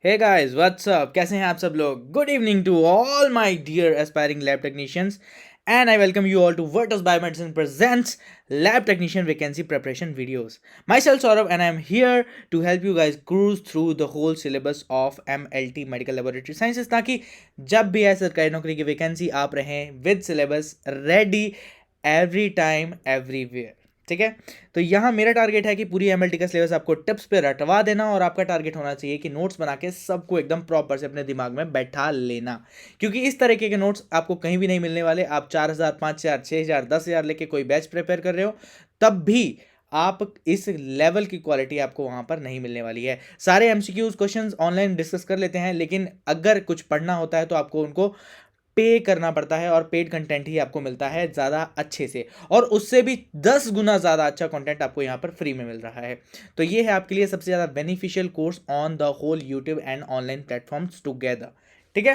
Hey guys what's up, कैसे हैं आप सब लोग। Good evening to all my dear aspiring lab technicians and I welcome you all to Virtus biomedicine presents lab technician vacancy preparation videos. Myself Saurabh and I am here to help you guys cruise through the whole syllabus of MLT medical laboratory sciences, ताकि जब भी ऐसे सरकारी नौकरी की vacancy आप रहें with syllabus ready every time everywhere. ठीक है, तो यहाँ मेरा टारगेट है कि पूरी MLT का सिलेबस आपको टिप्स पे रटवा देना, और आपका टारगेट होना चाहिए कि नोट्स बना के सबको एकदम प्रॉपर से अपने दिमाग में बैठा लेना, क्योंकि इस तरीके के नोट्स आपको कहीं भी नहीं मिलने वाले। आप 4,000, 5,000, 6,000, 10,000 लेके कोई बैच प्रिपेयर कर रहे हो, तब भी आप इस लेवल की क्वालिटी आपको वहां पर नहीं मिलने वाली है। सारे MCQs क्वेश्चंस ऑनलाइन डिस्कस कर लेते हैं, लेकिन अगर कुछ पढ़ना होता है तो आपको उनको पे करना पड़ता है, और पेड कंटेंट ही आपको मिलता है ज़्यादा अच्छे से, और उससे भी 10 गुना ज़्यादा अच्छा कंटेंट आपको यहाँ पर फ्री में मिल रहा है। तो ये है आपके लिए सबसे ज़्यादा beneficial course on the whole YouTube and online platforms together. ठीक है,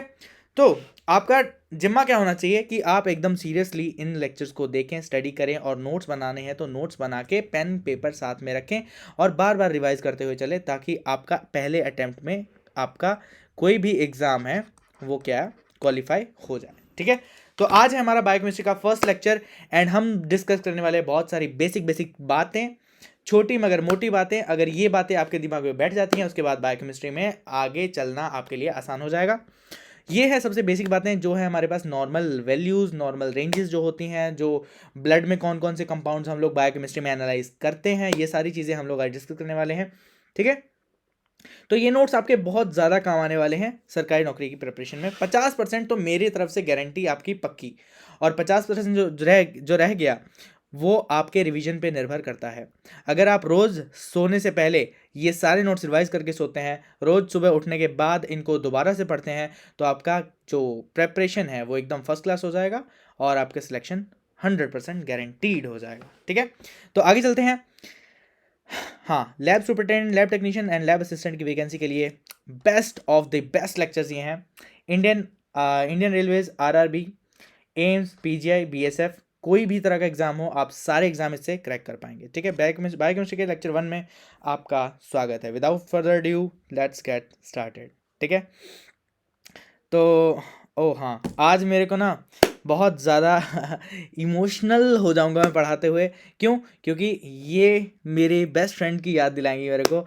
तो आपका जिम्मा क्या होना चाहिए कि आप एकदम सीरियसली इन लेक्चर्स को देखें, स्टडी करें, और नोट्स बनाने हैं तो नोट्स बना के पेन पेपर साथ में रखें और बार बार रिवाइज करते हुए चले, ताकि आपका पहले अटेम्प्ट में आपका कोई भी एग्ज़ाम है वो क्या क्वालिफाई हो जाए। ठीक है, तो आज है हमारा बायोकेमिस्ट्री का फर्स्ट लेक्चर, एंड हम डिस्कस करने वाले बहुत सारी बेसिक बेसिक बातें, छोटी मगर मोटी बातें। अगर ये बातें आपके दिमाग में बैठ जाती हैं, उसके बाद बायोकेमिस्ट्री में आगे चलना आपके लिए आसान हो जाएगा। ये है सबसे बेसिक बातें जो है हमारे पास, नॉर्मल वैल्यूज़, नॉर्मल रेंजेस जो होती हैं, जो ब्लड में कौन कौन से कंपाउंड्स हम लोग बायोकेमिस्ट्री में एनालाइज करते हैं, ये सारी चीज़ें हम लोग आज डिस्कस करने वाले हैं। ठीक है, तो ये नोट्स आपके बहुत ज़्यादा काम आने वाले हैं सरकारी नौकरी की प्रिपरेशन में। 50% तो मेरी तरफ से गारंटी आपकी पक्की, और 50% जो रह गया वो आपके रिवीजन पे निर्भर करता है। अगर आप रोज़ सोने से पहले ये सारे नोट्स रिवाइज करके सोते हैं, रोज़ सुबह उठने के बाद इनको दोबारा से पढ़ते हैं, तो आपका जो प्रेपरेशन है वो एकदम फर्स्ट क्लास हो जाएगा, और आपका सिलेक्शन 100% गारंटीड हो जाएगा। ठीक है, तो आगे चलते हैं। हाँ, lab superintendent, lab technician and lab assistant की वैकेंसी के लिए best of the best lectures ये हैं। Indian railways, RRB, AIIMS, PGI, BSF, कोई भी तरह का एग्जाम हो, आप सारे एग्जाम इससे क्रैक कर पाएंगे। ठीक है, बायोकेमिस्ट्री के लेक्चर 1 में आपका स्वागत है। Without further due let's get started. ठीक है, तो ओ हाँ, आज मेरे को ना बहुत ज़्यादा इमोशनल हो जाऊंगा मैं पढ़ाते हुए। क्यों? क्योंकि ये मेरे बेस्ट फ्रेंड की याद दिलाएंगी मेरे को।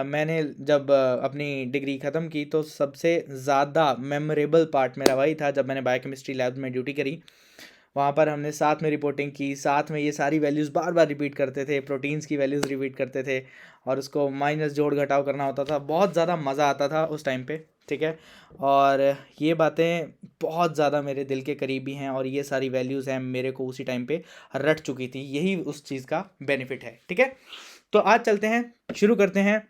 मैंने जब अपनी डिग्री ख़त्म की, तो सबसे ज़्यादा मेमोरेबल पार्ट मेरा वही था जब मैंने बायोकेमिस्ट्री लैब में ड्यूटी करी। वहाँ पर हमने साथ में रिपोर्टिंग की, साथ में ये सारी वैल्यूज़ बार बार रिपीट करते थे, प्रोटीन्स की वैल्यूज़ रिपीट करते थे, और उसको माइनस जोड़ घटाव करना होता था। बहुत ज़्यादा मज़ा आता था उस टाइम पे। ठीक है, और ये बातें बहुत ज़्यादा मेरे दिल के करीबी हैं, और ये सारी वैल्यूज़ हैं मेरे को उसी टाइम पे रट चुकी थी। यही उस चीज़ का बेनिफिट है। ठीक है, तो आज चलते हैं, शुरू करते हैं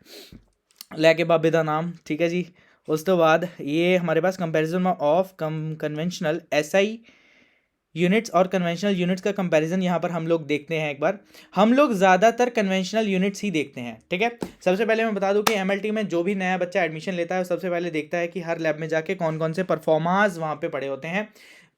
लेके बाबे दा नाम। ठीक है जी, उस तो बाद ये हमारे पास comparison of conventional SI units और कन्वेंशनल यूनिट्स का कंपैरिजन यहाँ पर हम लोग देखते हैं। एक बार हम लोग ज़्यादातर कन्वेंशनल यूनिट्स ही देखते हैं। ठीक है, सबसे पहले मैं बता दूं कि MLT में जो भी नया बच्चा एडमिशन लेता है, सबसे पहले देखता है कि हर लैब में जाके कौन कौन से परफॉर्मांस वहाँ पे पड़े होते हैं।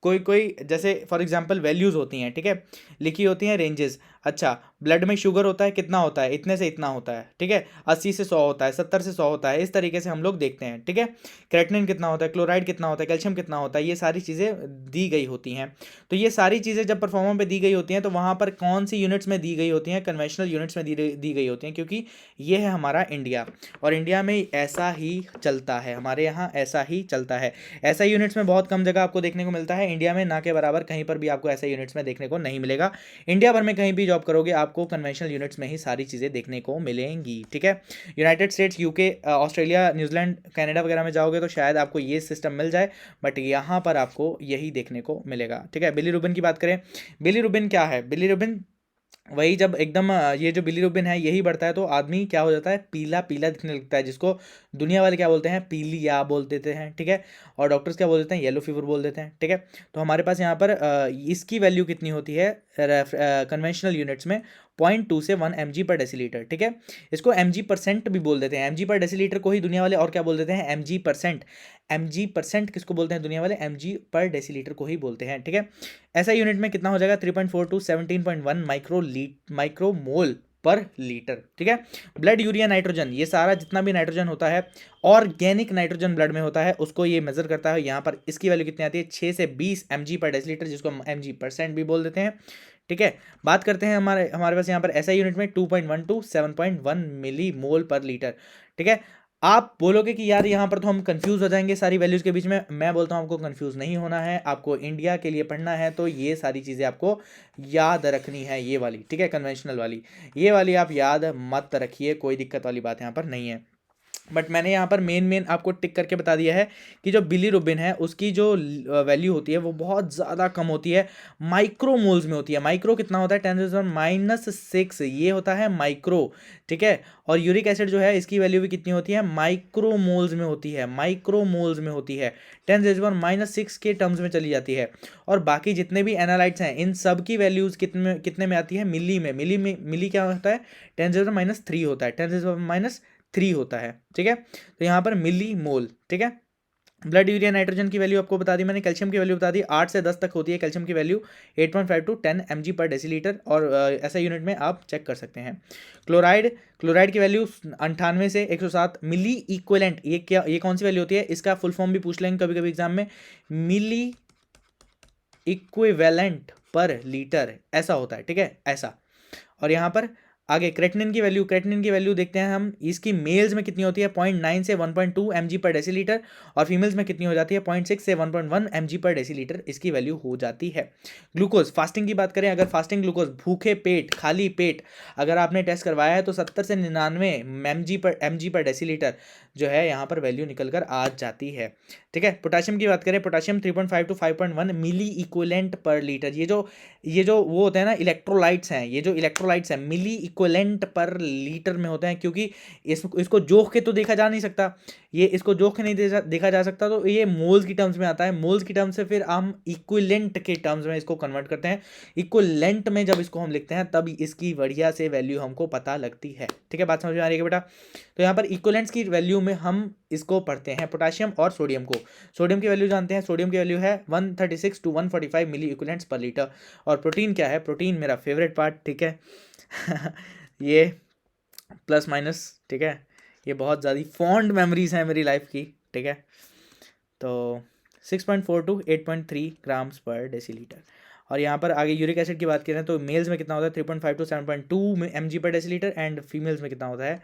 कोई कोई जैसे फॉर एग्जांपल वैल्यूज़ होती हैं। ठीक है, लिखी होती हैं रेंजेस। अच्छा, ब्लड में शुगर होता है, कितना होता है, इतने से इतना होता है। ठीक है, 80 से 100 होता है, 70 से 100 होता है, इस तरीके से हम लोग देखते हैं। ठीक है, क्रेटनिन कितना होता है, क्लोराइड कितना होता है, कैल्शियम कितना होता है, ये सारी चीज़ें दी गई होती हैं। तो ये सारी चीज़ें जब परफॉर्मा पे दी गई होती हैं, तो वहाँ पर कौन सी यूनिट्स में दी गई होती हैं, कन्वेंशनल यूनिट्स में दी गई होती हैं, क्योंकि ये है हमारा इंडिया, और इंडिया में ऐसा ही चलता है, हमारे यहाँ ऐसा ही चलता है। ऐसा यूनिट्स में बहुत कम जगह आपको देखने को मिलता है, इंडिया में ना के बराबर कहीं पर भी आपको ऐसा यूनिट्स में देखने को नहीं मिलेगा। इंडिया भर में कहीं भी जॉब करोगे, आपको कन्वेंशनल यूनिट्स में ही सारी चीज़ें देखने को मिलेंगी। ठीक है, United states, UK, Australia, New Zealand, Canada वगैरह में जाओगे तो शायद आपको ये सिस्टम मिल जाए, बट यहाँ पर आपको यही देखने को मिलेगा। ठीक है, बिलीरुबिन की बात करें, बिलीरुबिन क्या है? बिलीरुबिन वही, जब एकदम ये जो बिलीरुबिन है यही बढ़ता है तो आदमी क्या हो जाता है, पीला पीला दिखने लगता है, जिसको दुनिया वाले क्या बोलते हैं, पीलिया बोल देते हैं। ठीक है, और डॉक्टर्स क्या बोल देते हैं, येलो फीवर बोल देते हैं। ठीक है, तो हमारे पास यहाँ पर इसकी वैल्यू कितनी होती है कन्वेंशनल यूनिट्स में, 0.2 से 1 mg/dL। ठीक है, इसको mg% भी बोल देते हैं। mg/dL को ही दुनिया वाले और क्या बोल देते हैं, mg%। mg% किसको बोलते हैं दुनिया वाले, mg/dL को ही बोलते हैं। ठीक है, ऐसा यूनिट में कितना हो जाएगा, 3.4 to 17.1 माइक्रोमोल पर लीटर, ठीक है। ब्लड यूरिया नाइट्रोजन, ये सारा जितना भी नाइट्रोजन होता है, ऑर्गेनिक नाइट्रोजन ब्लड में होता है, उसको ये मेजर करता है। यहाँ पर इसकी वैल्यू कितनी आती है, 6 से 20 mg पर डेसीलीटर, जिसको हम mg% भी बोल देते हैं, ठीक है। बात करते हैं हमारे हमारे पास यहाँ पर ऐसा यूनिट में 2.1 टू 7.1 मिली मोल पर लीटर, ठीक है। आप बोलोगे कि यार यहाँ पर तो हम कंफ्यूज हो जाएंगे सारी वैल्यूज के बीच में। मैं बोलता हूँ आपको कंफ्यूज नहीं होना है, आपको इंडिया के लिए पढ़ना है तो ये सारी चीज़ें आपको याद रखनी है, ये वाली, ठीक है, कन्वेंशनल वाली, ये वाली आप याद मत रखिए, कोई दिक्कत वाली बात यहाँ पर नहीं है। बट मैंने यहाँ पर मेन आपको टिक करके बता दिया है कि जो बिलीरुबिन है उसकी जो वैल्यू होती है वो बहुत ज़्यादा कम होती है, माइक्रोमोल्स में होती है। माइक्रो कितना होता है, 10⁻⁻⁶ ये होता है माइक्रो, ठीक है। और यूरिक एसिड जो है इसकी वैल्यू भी कितनी होती है, माइक्रोमोल्स में होती है, माइक्रोमोल्स में होती है, 10⁻⁻⁶ के टर्म्स में चली जाती है। और बाकी जितने भी एनालाइट्स हैं इन सब की वैल्यूज कितने कितने में आती है, मिली में। मिली क्या होता है, 10⁻³ होता है, 10⁻³ होता है, ठीक है। तो यहाँ पर मिली मोल, ठीक है। ब्लड यूरिया नाइट्रोजन की वैल्यू आपको बता दी मैंने, कैल्शियम की वैल्यू बता दी, 8 से 10 तक होती है कैल्शियम की वैल्यू, 8.5 टू 10 mg पर डेसीलीटर, और ऐसा यूनिट में आप चेक कर सकते हैं। क्लोराइड की वैल्यू 98 से 107 मिली इक्विवेलेंट, ये क्या, ये कौन सी वैल्यू होती है, इसका फुल फॉर्म भी पूछ लेंगे कभी कभी एग्जाम में, मिली इक्विवेलेंट पर लीटर, ऐसा होता है, ठीक है, ऐसा। और यहाँ पर आगे क्रेटिनिन की वैल्यू देखते हैं हम, इसकी मेल्स में कितनी होती है, 0.9 से 1.2 mg पर डेसीलीटर, और फीमेल्स में कितनी हो जाती है, 0.6 से 1.1 mg पर डेसीलीटर इसकी वैल्यू हो जाती है। ग्लूकोज, फास्टिंग की बात करें, अगर फास्टिंग ग्लूकोज, भूखे पेट, खाली पेट अगर आपने टेस्ट करवाया है तो 70 से 99 mg पर डेसीलीटर जो है यहाँ पर वैल्यू निकल कर आ जाती है, ठीक है। पोटाशियम की बात करें, potassium 3.5 to 5.1 milliequivalent per litre, ये जो वो होते हैं ना इलेक्ट्रोलाइट्स हैं, ये जो इलेक्ट्रोलाइट्स हैं मिली इक्विवेलेंट पर लीटर में होते हैं, क्योंकि इसको जोख के तो देखा जा नहीं सकता, ये इसको जोख के नहीं देखा जा सकता, तो ये मोल्स की टर्म्स में आता है। मोल्स की टर्म्स से फिर हम इक्विवेलेंट के टर्म्स में इसको कन्वर्ट करते हैं, इक्विवेलेंट में जब इसको हम लिखते हैं तब इसकी बढ़िया से वैल्यू हमको पता लगती है, ठीक है। बात समझ में आ रही है बेटा। तो यहाँ पर इक्विवेलेंट्स की वैल्यू में हम इसको पढ़ते हैं पोटाशियम और सोडियम को। सोडियम की वैल्यू जानते हैं, सोडियम की वैल्यू है 136 टू 145 मिली इक्विवेलेंट्स पर लीटर। और प्रोटीन क्या है, प्रोटीन मेरा फेवरेट पार्ट, ठीक है ये प्लस माइनस, ठीक है, ये बहुत ज़्यादा फॉन्ड मेमोरीज हैं मेरी लाइफ की, ठीक है। तो 6.4 टू 8.3 ग्राम्स पर डेसीलीटर। और यहाँ पर आगे यूरिक एसिड की बात करें तो मेल्स में कितना होता है, 3.5 टू 7.2 mg पर डेसीलीटर, एंड फीमेल्स में कितना होता है,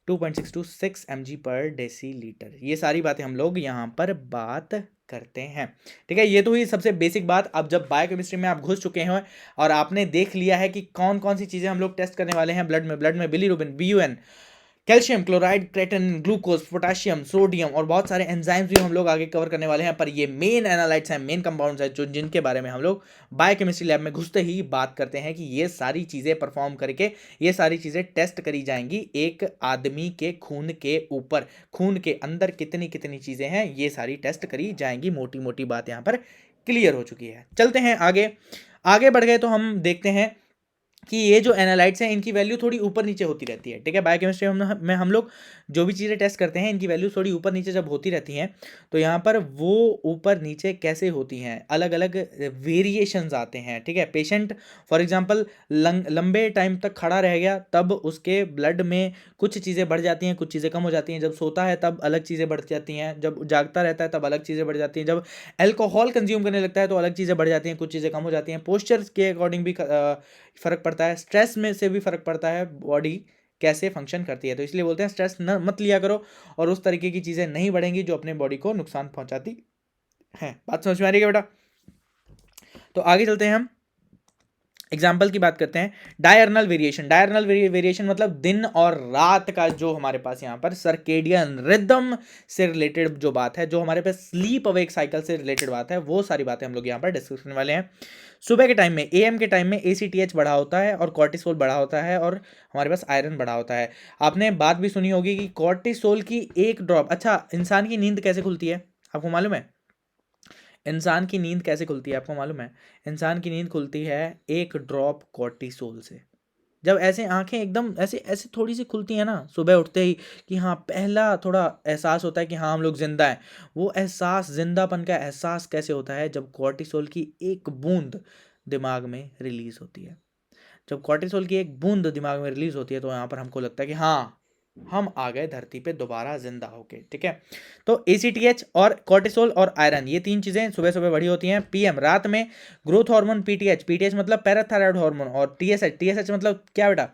2.6 टू 6 mg पर डेसीलीटर। ये सारी बातें हम लोग यहाँ पर बात करते हैं, ठीक है। ये तो हुई सबसे बेसिक बात। अब जब बायोकेमिस्ट्री में आप घुस चुके हैं और आपने देख लिया है कि कौन कौन सी चीज़ें हम लोग टेस्ट करने वाले हैं ब्लड में bilirubin, BUN, calcium, chloride, creatinine, glucose, potassium, sodium, और बहुत सारे एंजाइम्स भी हम लोग आगे कवर करने वाले हैं। पर ये मेन एनालाइट्स हैं, मेन कंपाउंड्स हैं, जो जिनके बारे में हम लोग बायोकेमिस्ट्री लैब में घुसते ही बात करते हैं कि ये सारी चीज़ें परफॉर्म करके ये सारी चीज़ें टेस्ट करी जाएंगी एक आदमी के खून के ऊपर, खून के अंदर कितनी कितनी चीज़ें हैं ये सारी टेस्ट करी जाएंगी। मोटी मोटी बात यहाँ पर क्लियर हो चुकी है। चलते हैं आगे, आगे बढ़ गए तो हम देखते हैं कि ये जो एनालाइट्स हैं इनकी वैल्यू थोड़ी ऊपर नीचे होती रहती है, ठीक है। बायोकेमिस्ट्री में हम लोग जो भी चीज़ें टेस्ट करते हैं इनकी वैल्यू थोड़ी ऊपर नीचे जब होती रहती हैं तो यहाँ पर वो ऊपर नीचे कैसे होती हैं, अलग अलग वेरिएशंस आते हैं, ठीक है। पेशेंट फॉर एग्जांपल लंबे टाइम तक खड़ा रह गया तब उसके ब्लड में कुछ चीज़ें बढ़ जाती हैं, कुछ चीज़ें कम हो जाती हैं, जब सोता है तब अलग चीज़ें बढ़ जाती हैं, जब जागता रहता है तब अलग चीज़ें बढ़ जाती हैं, जब एल्कोहल कंज्यूम करने लगता है तो अलग चीज़ें बढ़ जाती हैं, कुछ चीज़ें कम हो जाती हैं। पोस्चर के अकॉर्डिंग भी फ़र्क पड़ता है, स्ट्रेस में से भी फ़र्क पड़ता है, बॉडी कैसे फंक्शन करती है। तो इसलिए बोलते हैं स्ट्रेस न मत लिया करो और उस तरीके की चीज़ें नहीं बढ़ेंगी जो अपने बॉडी को नुकसान पहुंचाती हैं। बात समझ में आ रही है बेटा। तो आगे चलते हैं, हम एग्जाम्पल की बात करते हैं। डायर्नल वेरिएशन मतलब दिन और रात का जो हमारे पास यहाँ पर सर्केडियन रिदम से रिलेटेड जो बात है, जो हमारे पास स्लीप अवेक साइकिल से रिलेटेड बात है, वो सारी बातें हम लोग यहाँ पर डिस्कस करने वाले हैं। सुबह के टाइम में AM के टाइम में ACTH बढ़ा होता है और कॉर्टिसोल बढ़ा होता है और हमारे पास आयरन बढ़ा होता है। आपने बात भी सुनी होगी कि कॉर्टिसोल की एक ड्रॉप, अच्छा इंसान की नींद कैसे खुलती है आपको मालूम है, इंसान की नींद कैसे खुलती है आपको मालूम है, इंसान की नींद खुलती है एक ड्रॉप कॉर्टिसोल से। जब ऐसे आंखें एकदम ऐसे ऐसे थोड़ी सी खुलती हैं ना सुबह उठते ही, कि हाँ पहला थोड़ा एहसास होता है कि हाँ हम लोग जिंदा हैं, वो एहसास, जिंदापन का एहसास कैसे होता है, जब कॉर्टिसोल की एक बूंद दिमाग में रिलीज होती है। जब कॉर्टिसोल की एक बूंद दिमाग में रिलीज होती है तो यहाँ पर हमको लगता है कि हाँ हम आ गए धरती पे दोबारा जिंदा होके, ठीक है। तो ACTH और कॉर्टिसोल और आयरन, ये तीन चीजें सुबह सुबह बढ़ी होती हैं। PM रात में ग्रोथ हार्मोन PTH मतलब पैराथायरॉयड हार्मोन, और TSH मतलब क्या बेटा,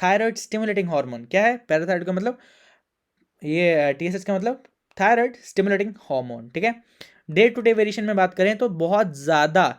थायराइड स्टिमुलेटिंग हार्मोन। क्या है पैराथायरॉयड का मतलब, ये TSH का मतलब थायराइड स्टिमुलेटिंग हार्मोन, ठीक है। डे टू डे वेरिएशन में बात करें तो बहुत ज़्यादा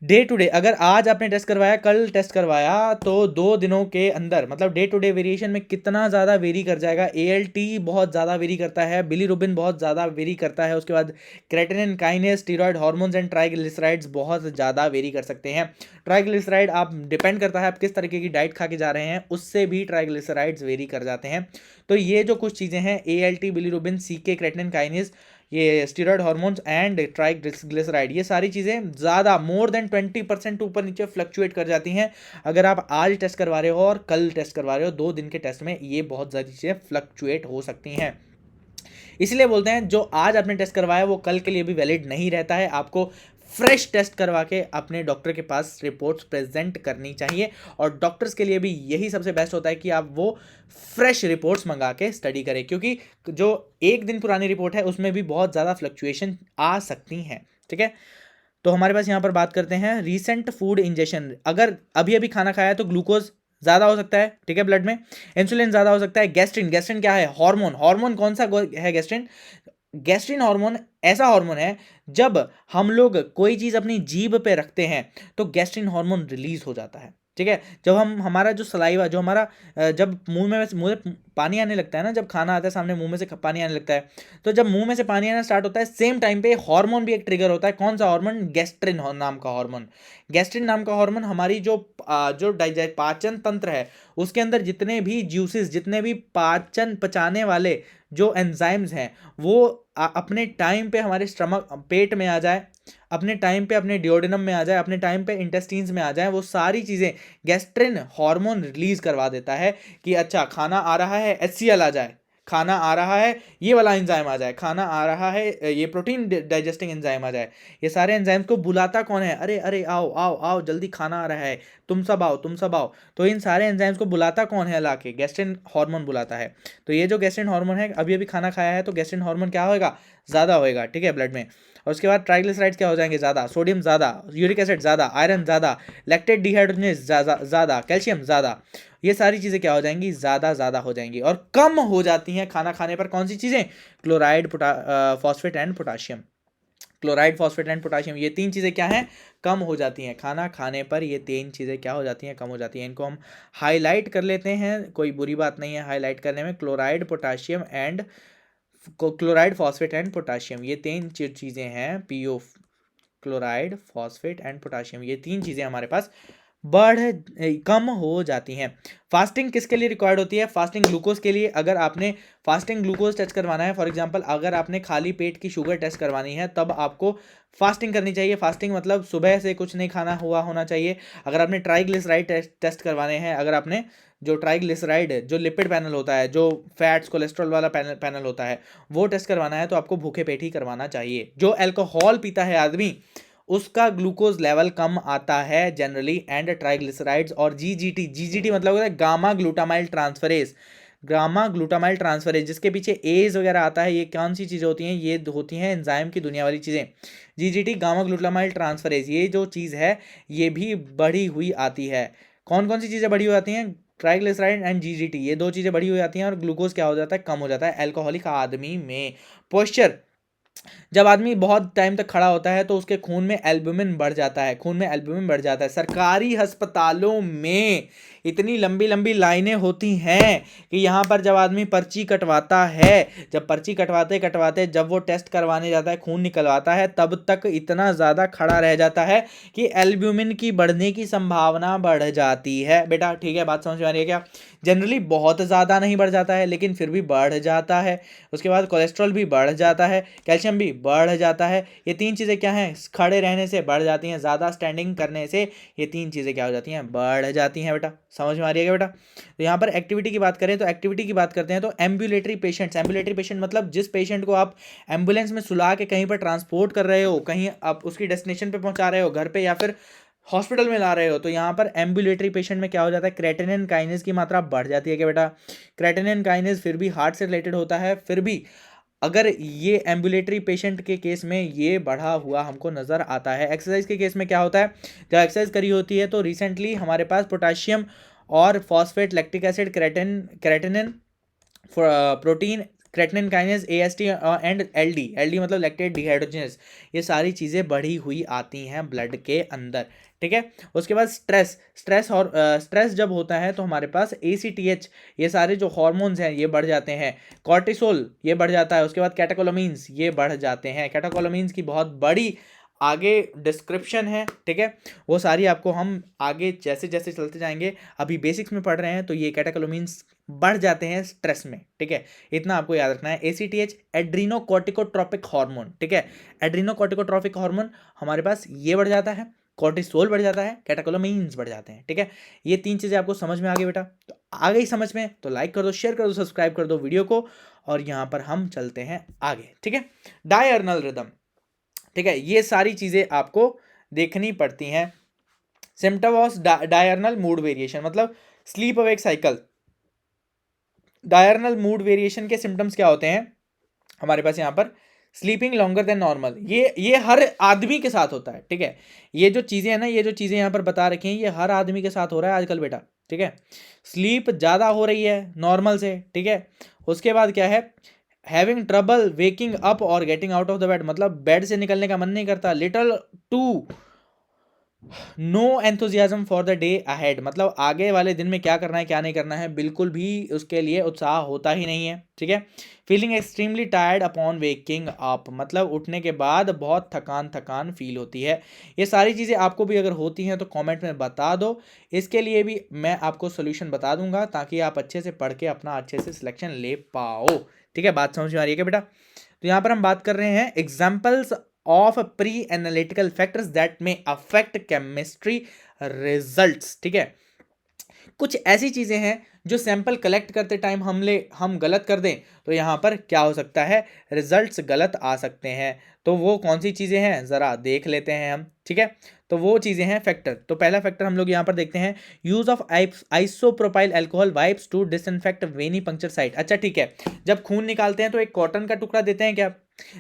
डे टू डे, अगर आज आपने टेस्ट करवाया कल टेस्ट करवाया तो 2 दिनों के अंदर, मतलब डे टू डे वेरिएशन में कितना ज़्यादा वेरी कर जाएगा। ALT बहुत ज़्यादा वेरी करता है, बिलीरुबिन बहुत ज़्यादा वेरी करता है, उसके बाद creatinine, kinase, steroid hormones and triglycerides बहुत ज़्यादा वेरी कर सकते हैं। ट्राइग्लिसराइड आप डिपेंड करता है आप किस तरीके की डाइट खा के जा रहे हैं, उससे भी ट्राइग्लिसराइड्स वेरी कर जाते हैं। तो ये जो कुछ चीज़ें हैं ALT, bilirubin, CK, creatinine, kinase, ये स्टीरॉयड हार्मोन्स एंड ट्राइग्लिसराइड, ये सारी चीज़ें ज़्यादा मोर देन 20% ऊपर नीचे फ्लक्चुएट कर जाती हैं। अगर आप आज टेस्ट करवा रहे हो और कल टेस्ट करवा रहे हो, 2 दिन के टेस्ट में ये बहुत ज़्यादा चीज़ें फ्लक्चुएट हो सकती हैं। इसलिए बोलते हैं जो आज आपने टेस्ट करवाया वो कल के लिए भी वैलिड नहीं रहता है। आपको फ्रेश टेस्ट करवा के अपने डॉक्टर के पास रिपोर्ट्स प्रेजेंट करनी चाहिए, और डॉक्टर्स के लिए भी यही सबसे बेस्ट होता है कि आप वो फ्रेश रिपोर्ट्स मंगा के स्टडी करें, क्योंकि जो 1 दिन पुरानी रिपोर्ट है उसमें भी बहुत ज़्यादा फ्लक्चुएशन आ सकती हैं, ठीक है। तो हमारे पास यहाँ पर बात करते हैं रीसेंट फूड इंजेक्शन। अगर अभी अभी खाना खाया है तो ग्लूकोज ज़्यादा हो सकता है, ठीक है, ब्लड में इंसुलिन ज़्यादा हो सकता है। गैस्ट्रिन क्या है, हार्मोन। हार्मोन कौन सा है गैस्ट्रिन हार्मोन ऐसा हार्मोन है जब हम लोग कोई चीज़ अपनी जीभ पे रखते हैं तो गैस्ट्रिन हार्मोन रिलीज हो जाता है, ठीक है। जब हमारा जो सलाइवा, जो हमारा जब मुंह में पानी आने लगता है ना, जब खाना आता है सामने मुंह में से पानी आने लगता है, तो जब मुंह में से पानी आना स्टार्ट होता है सेम टाइम पे हार्मोन भी एक ट्रिगर होता है। कौन सा हार्मोन, गैस्ट्रिन नाम का हार्मोन। गैस्ट्रिन नाम का हार्मोन हमारी जो पाचन तंत्र है उसके अंदर जितने भी जूसेस, जितने भी पाचन पचाने वाले जो एंजाइम्स हैं वो अपने टाइम पे हमारे स्टमक, पेट में आ जाए, अपने टाइम पे अपने डिओडिनम में आ जाए, अपने टाइम पे इंटेस्टीन्स में आ जाए, वो सारी चीज़ें गैस्ट्रिन हार्मोन रिलीज करवा देता है कि अच्छा खाना आ रहा है HCl आ जाए, खाना आ रहा है ये वाला एंजाइम आ जाए, खाना आ रहा है ये प्रोटीन डाइजेस्टिंग एंजाइम आ जाए। ये सारे एंजाइम्स को बुलाता कौन है, अरे अरे आओ आओ आओ जल्दी खाना आ रहा है, तुम सब आओ तुम सब आओ। तो इन सारे एंजाइम्स को बुलाता कौन है, ला के गैस्ट्रिन हार्मोन बुलाता है। तो ये जो गैस्ट्रिन हार्मोन है, अभी अभी खाना खाया है तो गैस्ट्रिन हार्मोन क्या होगा, ज़्यादा होएगा, ठीक है, ब्लड में। और उसके बाद ट्राइग्लिसराइड्स क्या हो जाएंगे, ज़्यादा, सोडियम ज़्यादा, यूरिक एसिड ज़्यादा, आयरन ज़्यादा, लैक्टेट डिहाइड्रोजनेज ज़्यादा, कैल्शियम ज़्यादा, ये सारी चीज़ें क्या हो जाएंगी, ज़्यादा हो जाएंगी। और कम हो जाती हैं खाना खाने पर कौन सी चीज़ें, chloride, phosphate and potassium. Chloride, phosphate and potassium, ये 3 चीज़ें क्या हैं, कम हो जाती हैं खाना खाने पर। ये 3 चीज़ें क्या हो जाती हैं, कम हो जाती हैं। इनको हम हाईलाइट कर लेते हैं, कोई बुरी बात नहीं है हाईलाइट करने में। Chloride, potassium and chloride, phosphate and potassium, ये 3 चीज़ें हैं, PO, chloride, phosphate and potassium, ये 3 चीज़ें हमारे पास कम हो जाती हैं। फास्टिंग किसके लिए रिक्वायर्ड होती है, फास्टिंग ग्लूकोज के लिए। अगर आपने फास्टिंग ग्लूकोज टेस्ट करवाना है, फॉर एग्जांपल अगर आपने खाली पेट की शुगर टेस्ट करवानी है तब आपको फास्टिंग करनी चाहिए। फास्टिंग मतलब सुबह से कुछ नहीं खाना हुआ होना चाहिए। अगर आपने ट्राइग्लिसराइड टेस्ट करवाने हैं, अगर आपने जो ट्राइग्लिसराइड, जो लिपिड पैनल होता है, जो फैट्स कोलेस्ट्रॉल वाला पैनल होता है, वो टेस्ट करवाना है तो आपको भूखे पेट ही करवाना चाहिए। जो अल्कोहल पीता है आदमी उसका ग्लूकोज लेवल कम आता है जनरली। एंड ट्राइग्लिसराइड्स और जीजीटी मतलब होता है gamma glutamyl transferase, gamma glutamyl transferase, जिसके पीछे एज वगैरह आता है, ये कौन सी चीज़ें होती हैं, ये होती हैं एंजाइम की दुनिया वाली चीज़ें। जीजीटी, गामा ग्लूटामाइल ट्रांसफरेज, ये जो चीज़ है ये भी बढ़ी हुई आती है। कौन कौन सी चीज़ें बढ़ी हुई आती हैं, ट्राइग्लिसराइड एंड जीजीटी, ये 2 चीज़ें बढ़ी हुई आती हैं। और ग्लूकोज क्या हो जाता है, कम हो जाता है अल्कोहलिक आदमी में। पोस्चर, जब आदमी बहुत टाइम तक खड़ा होता है तो उसके खून में एल्ब्यूमिन बढ़ जाता है, खून में एल्ब्यूमिन बढ़ जाता है। सरकारी अस्पतालों में इतनी लंबी लंबी लाइनें होती हैं कि यहाँ पर जब आदमी पर्ची कटवाता है, जब पर्ची कटवाते कटवाते जब वो टेस्ट करवाने जाता है, खून निकलवाता है, तब तक इतना ज़्यादा खड़ा रह जाता है कि एल्ब्यूमिन की बढ़ने की संभावना बढ़ जाती है। बेटा ठीक है, बात समझ में आ रही है क्या। जनरली बहुत ज़्यादा नहीं बढ़ जाता है लेकिन फिर भी बढ़ जाता है। उसके बाद कोलेस्ट्रॉल भी बढ़ जाता है, कैल्शियम भी बढ़ जाता है। ये 3 चीज़ें क्या हैं, खड़े रहने से बढ़ जाती हैं, ज़्यादा स्टैंडिंग करने से ये 3 चीज़ें क्या हो जाती हैं, बढ़ जाती हैं। बेटा समझ में आ रही है क्या बेटा। तो यहाँ पर एक्टिविटी की बात करें तो एक्टिविटी की बात करते हैं तो एम्बुलेटरी पेशेंट्स, एम्बुलेटरी पेशेंट मतलब जिस पेशेंट को आप एम्बुलेंस में सुला के कहीं पर ट्रांसपोर्ट कर रहे हो, कहीं आप उसकी डेस्टिनेशन पे पहुंचा रहे हो, घर पे या फिर हॉस्पिटल में ला रहे हो तो यहाँ पर एम्बुलेटरी पेशेंट में क्या हो जाता है, क्रेटिनिन काइनेज की मात्रा बढ़ जाती है क्या बेटा। क्रेटिनिन काइनेज फिर भी हार्ट से रिलेटेड होता है, फिर भी अगर ये एम्बुलेटरी पेशेंट के केस में ये बढ़ा हुआ हमको नज़र आता है। एक्सरसाइज के केस में क्या होता है, जब एक्सरसाइज करी होती है तो रिसेंटली हमारे पास पोटाशियम और phosphate, lactic acid, creatinine, protein, creatinine kinase, AST and LD, LD मतलब लैक्टेट डिहाइड्रोजनेस, ये सारी चीज़ें बढ़ी हुई आती हैं ब्लड के अंदर, ठीक है। उसके बाद स्ट्रेस और स्ट्रेस जब होता है तो हमारे पास एसीटीएच, ये सारे जो हार्मोन्स हैं ये बढ़ जाते हैं, कॉर्टिसोल ये बढ़ जाता है, उसके बाद कैटेकोलामीन्स ये बढ़ जाते हैं। कैटेकोलामीन्स की बहुत बड़ी आगे डिस्क्रिप्शन है, ठीक है, वो सारी आपको हम आगे जैसे जैसे चलते जाएंगे, अभी बेसिक्स में पढ़ रहे हैं तो ये कैटेकोलामीन्स बढ़ जाते हैं स्ट्रेस में, ठीक है, इतना आपको याद रखना है। एसीटीएच एड्रीनोकॉर्टिकोट्रोपिक हार्मोन, ठीक है, एड्रीनोकॉर्टिकोट्रोपिक हार्मोन हमारे पास ये बढ़ जाता है, कॉर्टिसोल बढ़ जाता है, कैटेकोलामीन्स बढ़ जाते हैं, ठीक है। ये तीन चीज़ें आपको समझ में आ गई बेटा, तो आ गई समझ में तो लाइक कर दो, शेयर कर दो, सब्सक्राइब कर दो वीडियो को, और यहाँ पर हम चलते हैं आगे, ठीक है। डायर्नल रिदम, ठीक है, ये सारी चीज़ें आपको देखनी पड़ती हैं। Symptom of diurnal mood variation मतलब sleep awake cycle. Diurnal mood variation के सिम्टम्स क्या होते हैं हमारे पास यहाँ पर, स्लीपिंग लॉन्गर देन नॉर्मल, ये हर आदमी के साथ होता है, ठीक है। ये जो चीज़ें हैं ना, ये जो चीज़ें यहाँ पर बता रखी हैं, ये हर आदमी के साथ हो रहा है आजकल बेटा, ठीक है। स्लीप ज़्यादा हो रही है नॉर्मल से, ठीक है। उसके बाद क्या है, हैविंग ट्रबल वेकिंग अप और getting out of the bed, मतलब बेड से निकलने का मन नहीं करता। Little to no enthusiasm for the day ahead, मतलब आगे वाले दिन में क्या करना है क्या नहीं करना है, बिल्कुल भी उसके लिए उत्साह होता ही नहीं है, ठीक है। Feeling extremely tired upon waking up, मतलब उठने के बाद बहुत थकान थकान फील होती है। ये सारी चीज़ें आपको भी अगर होती हैं तो कमेंट में बता दो, इसके लिए भी मैं आपको सोल्यूशन बता दूंगा ताकि आप अच्छे से पढ़ के अपना अच्छे से सिलेक्शन ले पाओ, ठीक है। बात समझ में आ रही है क्या बेटा। तो यहाँ पर हम बात कर रहे हैं examples of pre analytical factors that में अफेक्ट केमिस्ट्री रिजल्ट्स, ठीक है। कुछ ऐसी चीजें हैं जो सैंपल कलेक्ट करते टाइम हम गलत कर दें तो यहाँ पर क्या हो सकता है, रिजल्ट्स गलत आ सकते हैं। तो वो कौन सी चीज़ें हैं ज़रा देख लेते हैं हम, ठीक है। तो वो चीज़ें हैं फैक्टर, तो पहला फैक्टर हम लोग यहाँ पर देखते हैं, use of isopropyl alcohol wipes to disinfect venipuncture site. अच्छा ठीक है, जब खून निकालते हैं तो एक कॉटन का टुकड़ा देते हैं क्या,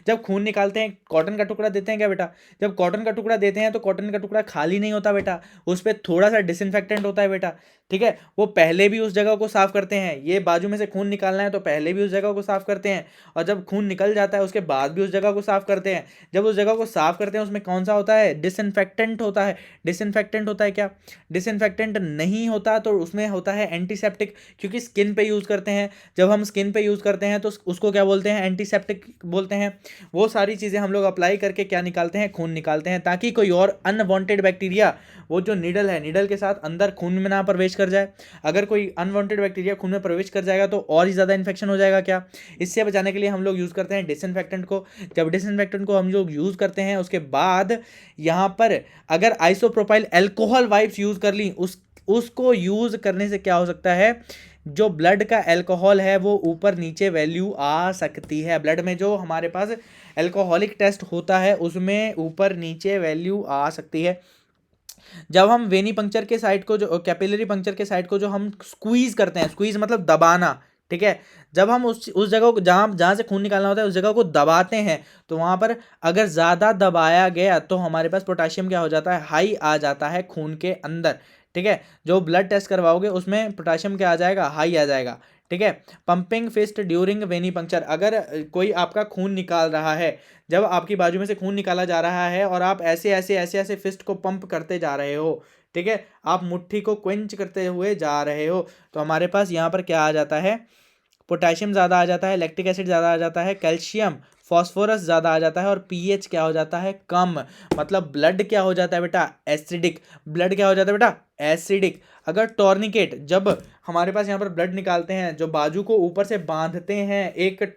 जब खून निकालते हैं कॉटन का टुकड़ा देते हैं क्या बेटा, जब कॉटन का टुकड़ा देते हैं तो कॉटन का टुकड़ा खाली नहीं होता बेटा, उस पर थोड़ा सा डिसइंफेक्टेंट होता है बेटा, ठीक है। वो पहले भी उस जगह को साफ करते हैं, ये बाजू में से खून निकालना है तो पहले भी उस जगह को साफ करते हैं, और जब खून निकल जाता है उसके बाद भी उस जगह को साफ करते हैं। जब उस जगह को साफ करते हैं उसमें कौन सा होता है, डिसइंफेक्टेंट होता है। डिसइंफेक्टेंट होता है क्या, डिसइंफेक्टेंट नहीं होता तो उसमें होता है एंटीसेप्टिक, क्योंकि स्किन पे यूज़ करते हैं, जब हम स्किन पे यूज़ करते हैं तो उसको क्या बोलते हैं, एंटीसेप्टिक बोलते हैं। वो सारी चीज़ें हम लोग अप्लाई करके क्या निकालते हैं, खून निकालते हैं, ताकि कोई और अनवांटेड बैक्टीरिया वो जो नीडल है, नीडल के साथ अंदर खून में ना प्रवेश कर जाए। अगर कोई अनवांटेड बैक्टीरिया खून में प्रवेश कर जाएगा तो और ही ज़्यादा इन्फेक्शन हो जाएगा क्या। इससे बचाने के लिए हम लोग यूज़ करते हैं डिसइंफेक्टेंट को। जब डिसइंफेक्टेंट को हम लोग यूज़ करते हैं उसके बाद यहाँ पर अगर आइसोप्रोपाइल अल्कोहल वाइप्स यूज़ कर ली, उसको यूज़ करने से क्या हो सकता है, जो ब्लड का अल्कोहल है वो ऊपर नीचे वैल्यू आ सकती है। ब्लड में जो हमारे पास अल्कोहलिक टेस्ट होता है उसमें ऊपर नीचे वैल्यू आ सकती है। जब हम वेनी पंक्चर के साइड को, जो कैपिलरी पंक्चर के साइड को जो हम स्क्वीज करते हैं, स्क्वीज मतलब दबाना, ठीक है। जब हम उस जगह को जहाँ जहाँ से खून निकालना होता है उस जगह को दबाते हैं तो वहाँ पर अगर ज़्यादा दबाया गया तो हमारे पास पोटाशियम क्या हो जाता है, हाई आ जाता है खून के अंदर, ठीक है। जो ब्लड टेस्ट करवाओगे उसमें पोटाशियम क्या आ जाएगा, हाई आ जाएगा, ठीक है। पंपिंग फिस्ट ड्यूरिंग वेनी पंक्चर, अगर कोई आपका खून निकाल रहा है, जब आपकी बाजू में से खून निकाला जा रहा है और आप ऐसे ऐसे ऐसे ऐसे फिस्ट को पंप करते जा रहे हो, ठीक है, आप मुट्ठी को क्वेंच करते हुए जा रहे हो, तो हमारे पास यहाँ पर क्या आ जाता है, पोटेशियम ज़्यादा आ जाता है, लैक्टिक एसिड ज़्यादा आ जाता है, कैल्शियम फॉस्फोरस ज़्यादा आ जाता है, और पीएच क्या हो जाता है, कम। मतलब ब्लड क्या हो जाता है बेटा, एसिडिक। ब्लड क्या हो जाता है बेटा, एसिडिक। अगर टॉर्निकेट, जब हमारे पास यहाँ पर ब्लड निकालते हैं, जो बाजू को ऊपर से बांधते हैं एक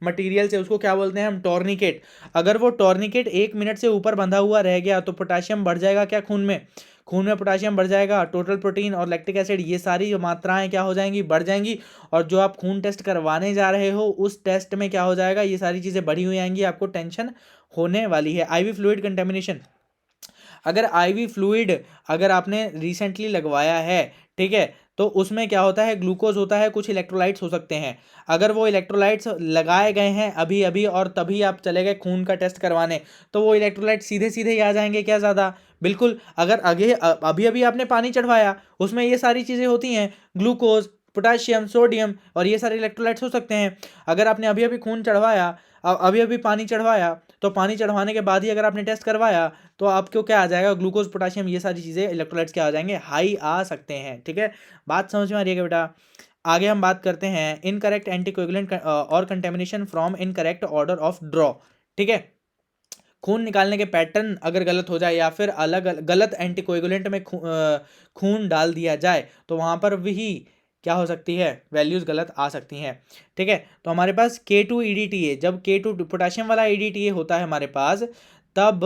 मटेरियल से, उसको क्या बोलते हैं हम, टॉर्निकेट। अगर वो टॉर्निकेट 1 मिनट से ऊपर बंधा हुआ रह गया तो पोटाशियम बढ़ जाएगा क्या खून में, खून में पोटाशियम बढ़ जाएगा, टोटल प्रोटीन और लैक्टिक एसिड ये सारी मात्राएं क्या हो जाएंगी, बढ़ जाएंगी। और जो आप खून टेस्ट करवाने जा रहे हो उस टेस्ट में क्या हो जाएगा, ये सारी चीज़ें बढ़ी हुई आएंगी, आपको टेंशन होने वाली है। आईवी फ्लूइड कंटेमिनेशन, अगर आईवी फ्लूइड अगर आपने रिसेंटली लगवाया है, ठीक है, तो उसमें क्या होता है, ग्लूकोज होता है, कुछ इलेक्ट्रोलाइट्स हो सकते हैं। अगर वो इलेक्ट्रोलाइट्स लगाए गए हैं अभी अभी और तभी आप चले गए खून का टेस्ट करवाने, तो वो इलेक्ट्रोलाइट सीधे सीधे ही आ जाएंगे क्या ज़्यादा? बिल्कुल। अगर आगे अभी अभी आपने पानी चढ़वाया, उसमें ये सारी चीज़ें होती हैं, ग्लूकोज, पोटाशियम, सोडियम और ये सारे इलेक्ट्रोलाइट्स हो सकते हैं। अगर आपने अभी अभी खून चढ़वाया, अभी अभी पानी चढ़वाया, तो पानी चढ़वाने के बाद ही अगर आपने टेस्ट करवाया, तो आपको क्या आ जाएगा, ग्लूकोज, पोटाशियम, ये सारी चीज़ें, इलेक्ट्रोलाइट्स क्या आ जाएंगे, हाई आ सकते हैं। ठीक है, बात समझ में आ रही है क्या बेटा? आगे हम बात करते हैं इनकरेक्ट एंटीकोएगुलेंट और contamination from incorrect order of draw. ठीक है, खून निकालने के पैटर्न अगर गलत हो जाए या फिर गलत एंटीकोएगुलेंट में खून डाल दिया जाए, तो वहाँ पर भी क्या हो सकती है, वैल्यूज़ गलत आ सकती हैं। ठीक है, तो हमारे पास K2 EDTA, जब K2 पोटाशियम वाला EDTA होता है हमारे पास, तब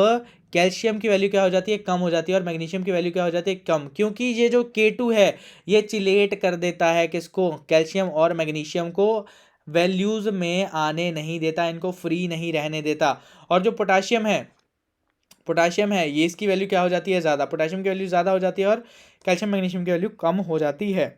कैल्शियम की वैल्यू क्या हो जाती है, कम हो जाती है, और मैग्नीशियम की वैल्यू क्या हो जाती है, कम, क्योंकि ये जो K2 है ये चिलेट कर देता है किसको, कैल्शियम और मैग्नीशियम को वैल्यूज़ में आने नहीं देता, इनको फ्री नहीं रहने देता। और जो पोटाशियम है ये इसकी वैल्यू क्या हो जाती है, ज़्यादा, पोटाशियम की वैल्यू ज़्यादा हो जाती है और कैल्शियम मैग्नीशियम की वैल्यू कम हो जाती है।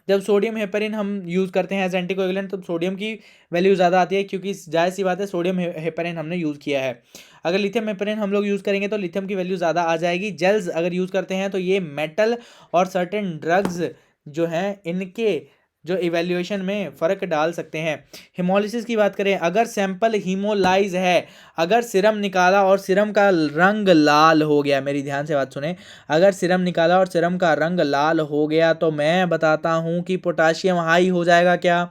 जब सोडियम हेपरिन हम यूज़ करते हैं एज एंटीकोएगुलेंट, तो सोडियम की वैल्यू ज़्यादा आती है, क्योंकि जाहिर सी बात है सोडियम हेपरिन हमने यूज़ किया है। अगर लिथियम हेपरिन हम लोग यूज़ करेंगे तो लिथियम की वैल्यू ज़्यादा आ जाएगी। जेल्स अगर यूज़ करते हैं तो ये मेटल और सर्टेन ड्रग्स जो हैं इनके जो इवेल्युएशन में फ़र्क डाल सकते हैं। हिमोलिसिस की बात करें, अगर सैंपल हीमोलाइज है, अगर सीरम निकाला और सीरम का रंग लाल हो गया, मेरी ध्यान से बात सुने, अगर सीरम निकाला और सीरम का रंग लाल हो गया, तो मैं बताता हूँ कि पोटाशियम हाई हो जाएगा क्या,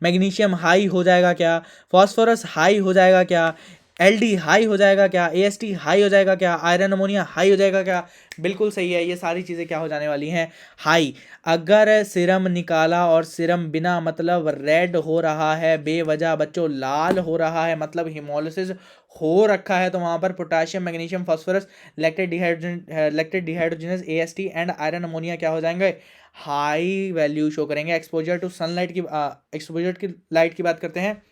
मैग्नीशियम हाई हो जाएगा क्या, फॉस्फोरस हाई हो जाएगा क्या, एलडी हाई हो जाएगा क्या, एएसटी हाई हो जाएगा क्या, आयरन अमोनिया हाई हो जाएगा क्या? बिल्कुल सही है, ये सारी चीज़ें क्या हो जाने वाली हैं, हाई। अगर सीरम निकाला और सीरम बिना मतलब रेड हो रहा है, बेवजह बच्चों लाल हो रहा है, मतलब हिमोलिसिस हो रखा है, तो वहाँ पर potassium, magnesium, phosphorus, lactate dehydrogenase, AST and iron ammonia क्या हो जाएंगे, हाई वैल्यू शो करेंगे। एक्सपोजर की लाइट की बात करते हैं,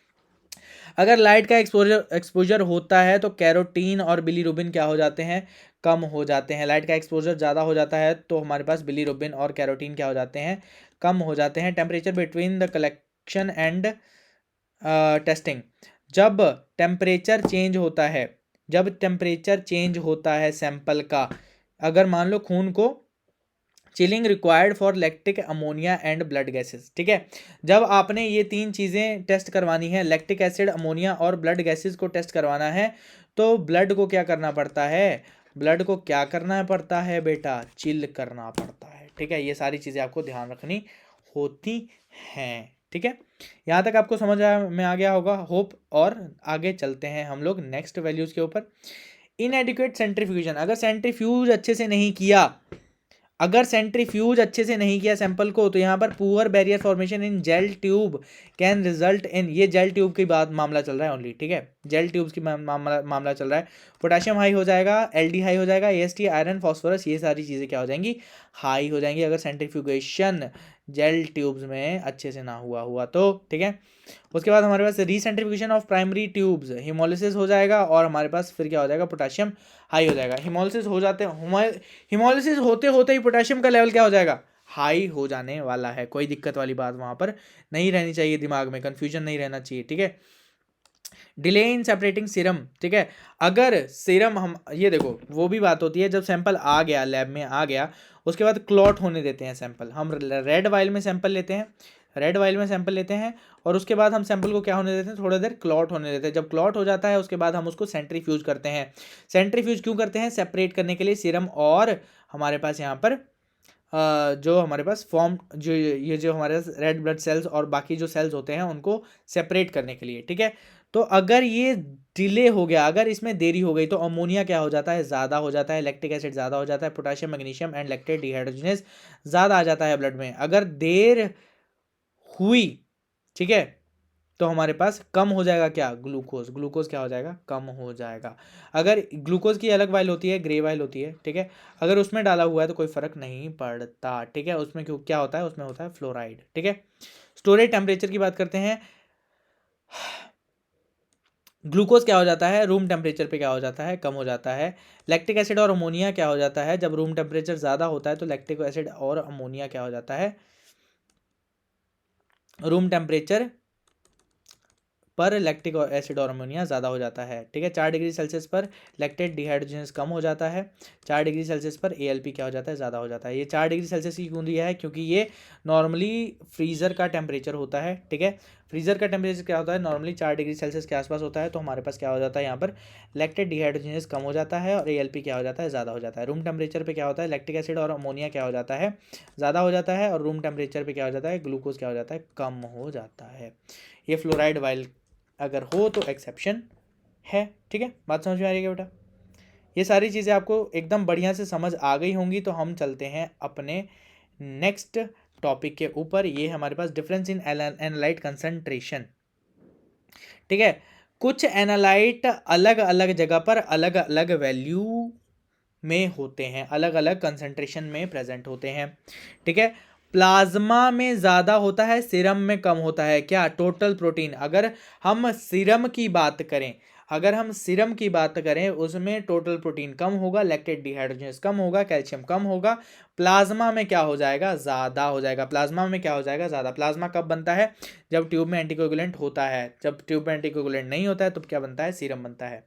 अगर लाइट का एक्सपोजर होता है तो कैरोटीन और बिलीरुबिन क्या हो जाते हैं, कम हो जाते हैं। लाइट का एक्सपोजर ज़्यादा हो जाता है तो हमारे पास बिलीरुबिन और कैरोटीन क्या हो जाते हैं, कम हो जाते हैं। Temperature between the collection and testing, जब टेम्परेचर चेंज होता है, जब टेम्परेचर चेंज होता है सैंपल का, अगर मान लो खून को chilling required for lactic ammonia and blood gases, ठीक है, जब आपने ये तीन चीज़ें टेस्ट करवानी है, लैक्टिक एसिड, अमोनिया और ब्लड गैसेस को टेस्ट करवाना है, तो ब्लड को क्या करना पड़ता है, ब्लड को क्या करना पड़ता है बेटा, चिल करना पड़ता है। ठीक है, ये सारी चीज़ें आपको ध्यान रखनी होती हैं। ठीक है, यहाँ तक आपको समझ में आ गया होगा होप। और आगे चलते हैं हम लोग नेक्स्ट वैल्यूज़ के ऊपर। इनएडिक्वेट सेंट्रीफ्यूजन, अगर सेंट्रीफ्यूज अच्छे से नहीं किया, अगर सेंट्रीफ्यूज अच्छे से नहीं किया सैंपल को, तो यहाँ पर poor barrier formation in gel tube can result in, ये जेल ट्यूब की बात मामला चल रहा है ओनली, ठीक है, जेल ट्यूब्स की मामला चल रहा है। पोटाशियम हाई हो जाएगा, एलडी हाई हो जाएगा, एएसटी, आयरन, फास्फोरस, ये सारी चीज़ें क्या हो जाएंगी, हाई हो जाएंगी, अगर सेंट्रीफ्यूगेशन जेल ट्यूब्स में अच्छे से ना हुआ तो। ठीक है, उसके बाद हमारे पास रीसेंट्रीफ्यूगेशन ऑफ प्राइमरी ट्यूब्स, हिमोलिसिस हो जाएगा, और हमारे पास फिर क्या हो जाएगा, पोटाशियम हाई हो जाएगा। हिमोलिसिस हो जाते हिमोलिसिस होते होते ही पोटाशियम का लेवल क्या हो जाएगा, हाई हो जाने वाला है। कोई दिक्कत वाली बात वहाँ पर नहीं रहनी चाहिए, दिमाग में कन्फ्यूजन नहीं रहना चाहिए। ठीक है, डिले इन सेपरेटिंग सीरम, ठीक है, अगर सीरम हम, ये देखो वो भी बात होती है, जब सैंपल आ गया लैब में आ गया, उसके बाद क्लॉट होने देते हैं सैंपल, हम रेड वाइल में सैंपल लेते हैं, रेड वाइल में सैंपल लेते हैं, और उसके बाद हम सैंपल को क्या होने देते हैं, थोड़ा देर क्लॉट होने देते हैं। जब क्लॉट हो जाता है उसके बाद हम उसको सेंट्रीफ्यूज करते हैं। सेंट्रीफ्यूज क्यों करते हैं, सेपरेट करने के लिए सीरम और हमारे पास यहाँ पर जो हमारे पास फॉर्म, जो ये जो हमारे पास रेड ब्लड सेल्स और बाकी जो सेल्स होते हैं उनको सेपरेट करने के लिए। ठीक है, तो अगर ये डिले हो गया, अगर इसमें देरी हो गई, तो अमोनिया क्या हो जाता है, ज़्यादा हो जाता है, लैक्टिक एसिड ज़्यादा हो जाता है, potassium, magnesium and lactate dehydrogenase ज़्यादा आ जाता है ब्लड में। अगर देर हुई, ठीक है, तो हमारे पास कम हो जाएगा क्या, ग्लूकोज, ग्लूकोज क्या हो जाएगा, कम हो जाएगा। अगर ग्लूकोज की अलग वाइल होती है, ग्रे वाइल होती है, ठीक है, अगर उसमें डाला हुआ है तो कोई फर्क नहीं पड़ता। ठीक है, उसमें क्यों क्या होता है, उसमें होता है फ्लोराइड। ठीक है, स्टोरेज टेम्परेचर की बात करते हैं, ग्लूकोज क्या हो जाता है, रूम टेम्परेचर पे क्या हो जाता है, कम हो जाता है। लैक्टिक एसिड और अमोनिया क्या हो जाता है, जब रूम टेम्परेचर ज़्यादा होता है तो लैक्टिक एसिड और अमोनिया क्या हो जाता है, रूम टेम्परेचर पर लैक्टिक एसिड और अमोनिया ज़्यादा हो जाता है। ठीक है, 4 डिग्री सेल्सियस पर लैक्टेट डिहाइड्रोजनेस कम हो जाता है, 4 डिग्री सेल्सियस पर ALP क्या हो जाता है, ज़्यादा हो जाता है। ये 4 डिग्री सेल्सियस की क्यों दिया है, क्योंकि ये नॉर्मली फ्रीज़र का टेम्परेचर होता है। ठीक है, फ्रीज़र का टेम्परेचर क्या होता है, नॉर्मली 4 डिग्री सेल्सियस के आसपास होता है। तो हमारे पास क्या हो जाता है, यहाँ पर लैक्टेट डिहाइड्रोजनेस कम हो जाता है और ALP क्या हो जाता है, ज़्यादा हो जाता है। रूम टेम्परेचर पर क्या होता है, लैक्टिक एसिड और अमोनिया क्या हो जाता है, ज़्यादा हो जाता है। और रूम टेम्परेचर पर क्या हो जाता है, ग्लूकोज क्या हो जाता है, कम हो जाता है। ये फ्लोराइड वाइल अगर हो तो एक्सेप्शन है। ठीक है, बात समझ में आ रही है बेटा। ये सारी चीज़ें आपको एकदम बढ़िया से समझ आ गई होंगी। तो हम चलते हैं अपने नेक्स्ट टॉपिक के ऊपर। ये हमारे पास डिफरेंस इन एनालाइट कंसंट्रेशन। ठीक है, कुछ एनालाइट अलग अलग जगह पर अलग अलग वैल्यू में होते हैं, अलग अलग कंसंट्रेशन में प्रेजेंट होते हैं। ठीक है, प्लाज्मा में ज़्यादा होता है, सीरम में कम होता है। क्या, टोटल प्रोटीन। अगर हम सीरम की बात करें, अगर हम सीरम की बात करें उसमें टोटल प्रोटीन कम होगा, लैक्टेट डिहाइड्रोजनेस कम होगा, कैल्शियम कम होगा। प्लाज्मा में क्या हो जाएगा, ज़्यादा हो जाएगा। प्लाज्मा में क्या हो जाएगा, ज़्यादा। प्लाज्मा कब बनता है, जब ट्यूब में एंटीकोगुलेंट होता है। जब ट्यूब में एंटीकोगुलेंट नहीं होता है तो क्या बनता है, सीरम बनता है।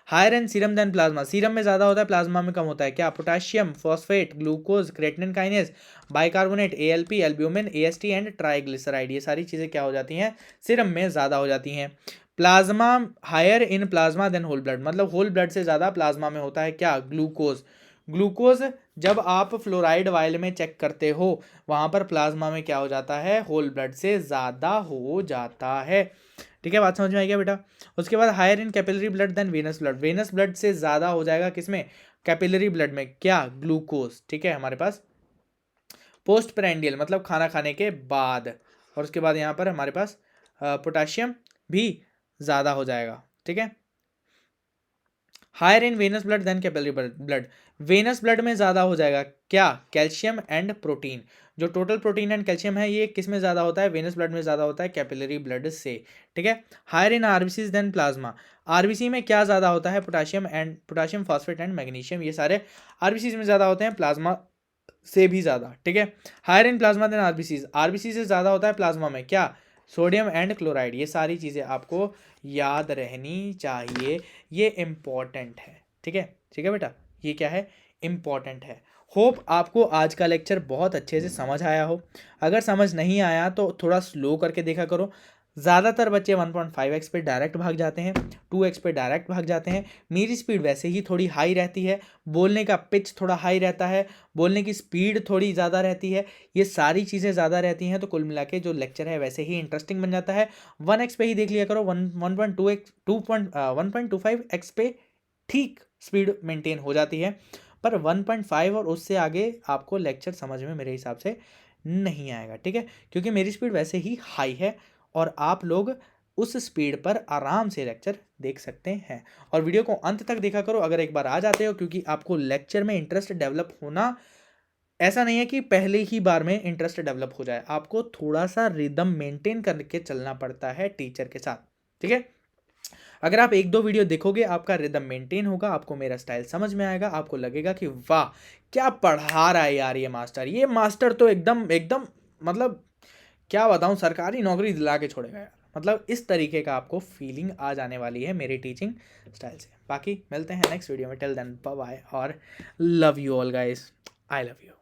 Higher in serum than plasma, serum में ज़्यादा होता है, प्लाज्मा में कम होता है। क्या, potassium, phosphate, glucose, creatinine kinase, bicarbonate, ALP, albumin, AST and triglyceride, ये सारी चीज़ें क्या हो जाती हैं, सीरम में ज़्यादा हो जाती हैं। Plasma, higher in plasma than whole blood, मतलब होल ब्लड से ज़्यादा प्लाज्मा में होता है। क्या, ग्लूकोज। ग्लूकोज जब आप फ्लोराइड वायल में चेक करते हो वहाँ पर प्लाज्मा में क्या हो जाता है, होल ब्लड से ज़्यादा हो जाता है। ठीक है, बात समझ में आई क्या बेटा। उसके बाद higher in capillary blood than venous blood, venous blood से ज़्यादा हो जाएगा किसमें, कैपिलरी ब्लड में। क्या, ग्लूकोज। ठीक है, हमारे पास पोस्ट प्रेंडियल मतलब खाना खाने के बाद। और उसके बाद यहाँ पर हमारे पास पोटाशियम भी ज़्यादा हो जाएगा। ठीक है, higher in venous blood than capillary blood, venous blood में ज़्यादा हो जाएगा। क्या, कैल्शियम एंड प्रोटीन। जो टोटल प्रोटीन एंड कैल्शियम है ये किस में ज़्यादा होता है, वेनस ब्लड में ज़्यादा होता है, कैपिलरी ब्लड से। ठीक है, higher in RBC than plasma, RBC में क्या ज़्यादा होता है, पोटाशियम फॉस्फेट एंड मैग्नीशियम, ये सारे आरबीसी में ज़्यादा होते हैं, प्लाज्मा से भी ज़्यादा। ठीक है, higher in plasma than RBC, RBC से ज़्यादा होता है प्लाज्मा में। क्या, सोडियम एंड क्लोराइड, ये सारी चीज़ें आपको याद रहनी चाहिए, ये इम्पॉर्टेंट है। ठीक है, ठीक है बेटा, ये क्या है, इम्पॉर्टेंट है। होप आपको आज का लेक्चर बहुत अच्छे से समझ आया हो। अगर समझ नहीं आया तो थोड़ा स्लो करके देखा करो। ज़्यादातर बच्चे 1.5x पे डायरेक्ट भाग जाते हैं, 2x पे डायरेक्ट भाग जाते हैं। मेरी स्पीड वैसे ही थोड़ी हाई रहती है, बोलने का पिच थोड़ा हाई रहता है, बोलने की स्पीड थोड़ी ज़्यादा रहती है, ये सारी चीज़ें ज़्यादा रहती हैं। तो कुल मिला के जो लेक्चर है वैसे ही इंटरेस्टिंग बन जाता है। 1x पे ही देख लिया करो, 1.2x 1.25x पे ठीक स्पीड मेंटेन हो जाती है, पर 1.5 और उससे आगे आपको लेक्चर समझ में मेरे हिसाब से नहीं आएगा। ठीक है, क्योंकि मेरी स्पीड वैसे ही हाई है और आप लोग उस स्पीड पर आराम से लेक्चर देख सकते हैं। और वीडियो को अंत तक देखा करो अगर एक बार आ जाते हो, क्योंकि आपको लेक्चर में इंटरेस्ट डेवलप होना, ऐसा नहीं है कि पहले ही बार में इंटरेस्ट डेवलप हो जाए, आपको थोड़ा सा रिदम मेंटेन करके चलना पड़ता है टीचर के साथ। ठीक है, अगर आप 1-2 वीडियो देखोगे आपका रिदम मेंटेन होगा, आपको मेरा स्टाइल समझ में आएगा, आपको लगेगा कि वाह क्या पढ़ा रहा है यार ये मास्टर तो एकदम एकदम मतलब क्या बताऊं, सरकारी नौकरी दिला के छोड़ेगा यार। मतलब इस तरीके का आपको फीलिंग आ जाने वाली है मेरी टीचिंग स्टाइल से। बाकी मिलते हैं नेक्स्ट वीडियो में, टिल देन बाय बाय और love you all guys, I love you.